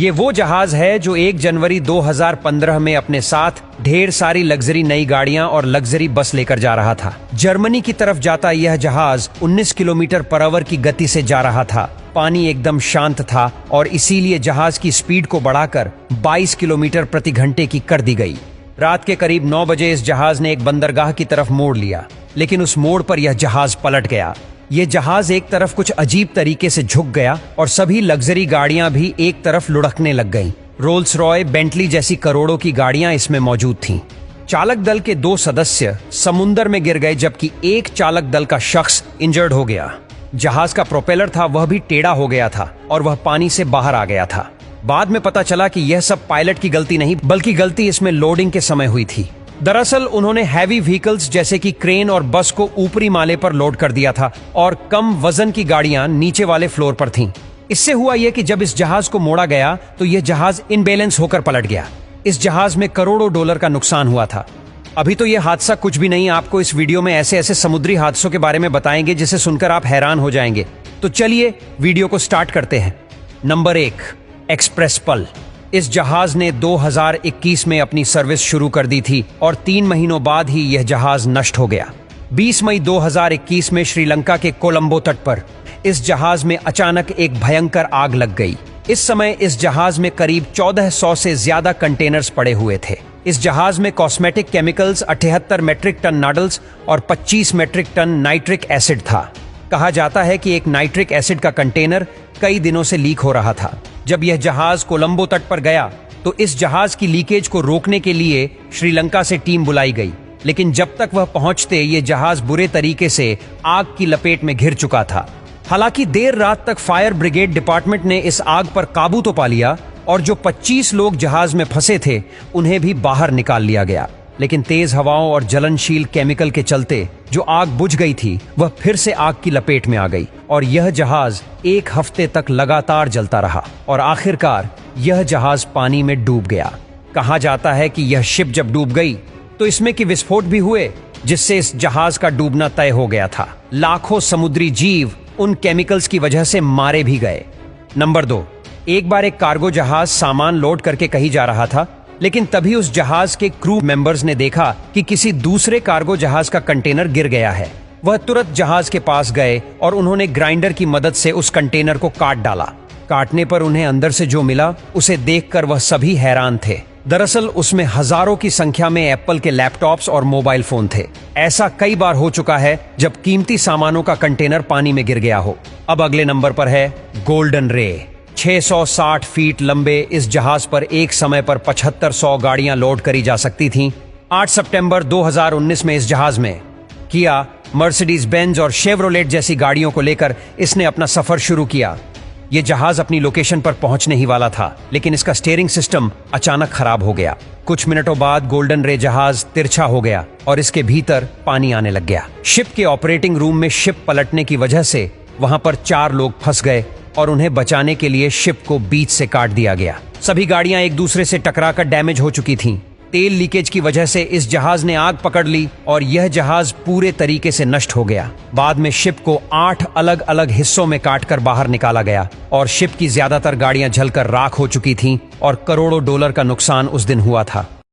ये वो जहाज है जो 1 जनवरी 2015 में अपने साथ ढेर सारी लग्जरी नई गाड़ियां और लग्जरी बस लेकर जा रहा था। जर्मनी की तरफ जाता यह जहाज 19 किलोमीटर पर आवर की गति से जा रहा था। पानी एकदम शांत था और इसीलिए जहाज की स्पीड को बढ़ाकर 22 किलोमीटर प्रति घंटे की कर दी गई। रात के करीब 9 बजे इस जहाज ने एक बंदरगाह की तरफ मोड़ लिया, लेकिन उस मोड़ पर यह जहाज पलट गया। यह जहाज एक तरफ कुछ अजीब तरीके से झुक गया और सभी लग्जरी गाड़ियां भी एक तरफ लुढ़कने लग गईं। रोल्स रॉय, बेंटली जैसी करोड़ों की गाड़ियां इसमें मौजूद थीं। चालक दल के 2 सदस्य समुंदर में गिर गए, जबकि एक चालक दल का शख्स इंजर्ड हो गया। जहाज का प्रोपेलर था वह भी टेढ़ा हो गया था और वह पानी से बाहर आ गया था। बाद में पता चला कि यह सब पायलट की गलती नहीं, बल्कि गलती इसमें लोडिंग के समय हुई थी। दरअसल उन्होंने हैवी व्हीकल्स जैसे कि क्रेन और बस को ऊपरी माले पर लोड कर दिया था और कम वजन की गाड़ियां नीचे वाले फ्लोर पर थीं। इससे हुआ यह कि जब इस जहाज को मोड़ा गया तो यह जहाज इनबैलेंस होकर पलट गया। इस जहाज में करोड़ों डॉलर का नुकसान हुआ था। अभी तो यह हादसा कुछ भी नहीं, आपको इस वीडियो में ऐसे ऐसे समुद्री हादसों के बारे में बताएंगे जिसे सुनकर आप हैरान हो जाएंगे। तो चलिए वीडियो को स्टार्ट करते हैं। नंबर 1, एक्सप्रेस पल। इस जहाज ने 2021 में अपनी सर्विस शुरू कर दी थी और 3 महीनों बाद ही यह जहाज नष्ट हो गया। 20 मई 2021 में श्रीलंका के कोलंबो तट पर इस जहाज में अचानक एक भयंकर आग लग गई। इस समय इस जहाज में करीब 1400 से ज्यादा कंटेनर्स पड़े हुए थे। इस जहाज में cosmetic chemicals, 78 metric tonne noodles और 25 मेट्रिक टन नाइट्रिक एसिड था। कहा जाता है कि एक नाइट्रिक एसिड का कंटेनर कई दिनों से लीक हो रहा था। जब यह जहाज कोलंबो तट पर गया तो इस जहाज की लीकेज को रोकने के लिए श्रीलंका से टीम बुलाई गई, लेकिन जब तक वह पहुंचते ये जहाज बुरे तरीके से आग की लपेट में घिर चुका था। हालांकि देर रात तक फायर ब्रिगेड डिपार्टमेंट ने इस आग पर काबू तो पा लिया और जो 25 लोग जहाज में फंसे थे उन्हें भी बाहर निकाल लिया गया, लेकिन तेज हवाओं और जलनशील केमिकल के चलते जो आग बुझ गई थी वह फिर से आग की लपेट में आ गई और यह जहाज 1 हफ्ते तक लगातार जलता रहा और आखिरकार यह जहाज पानी में डूब गया। कहा जाता है कि यह शिप जब डूब गई तो इसमें की विस्फोट भी हुए, जिससे इस जहाज का डूबना तय हो गया था। लाखों समुद्री जीव उन केमिकल्स की वजह से मारे भी गए। नंबर 2, एक बार एक कार्गो जहाज सामान लोड करके कहीं जा रहा था, लेकिन तभी उस जहाज के क्रू मेंबर्स ने देखा कि किसी दूसरे कार्गो जहाज का कंटेनर गिर गया है। वह तुरंत जहाज के पास गए और उन्होंने ग्राइंडर की मदद से उस कंटेनर को काट डाला। काटने पर उन्हें अंदर से जो मिला उसे देखकर वह सभी हैरान थे। दरअसल उसमें हजारों की संख्या में एप्पल के लैपटॉप्स और मोबाइल फोन थे। ऐसा कई बार हो चुका है जब कीमती सामानों का कंटेनर पानी में गिर गया हो। अब अगले नंबर पर है गोल्डन रे। 660 फीट लंबे इस जहाज पर एक समय पर 7500 गाड़ियां लोड करी जा सकती थीं। 8 सितंबर 2019 में इस जहाज में किया, मर्सिडीज बेंज और शेवरोलेट जैसी गाड़ियों को लेकर इसने अपना सफर शुरू किया। यह जहाज अपनी लोकेशन पर पहुंचने ही वाला था, लेकिन इसका स्टीयरिंग सिस्टम अचानक खराब हो गया। कुछ मिनटों बाद गोल्डन रे जहाज तिरछा हो गया और इसके भीतर पानी आने लग गया। शिप के ऑपरेटिंग रूम में शिप पलटने की वजह से वहां पर 4 लोग फंस गए और उन्हें बचाने के लिए शिप को बीच से काट दिया गया। सभी गाड़ियां एक दूसरे से टकराकर डैमेज हो चुकी थीं। तेल लीकेज की वजह से इस जहाज ने आग पकड़ ली और यह जहाज पूरे तरीके से नष्ट हो गया। बाद में शिप को 8 अलग अलग हिस्सों में काटकर बाहर निकाला गया और शिप की ज्यादातर गाड़ियां जलकर राख हो चुकी थीं और करोड़ों डॉलर का नुकसान उस दिन हुआ था।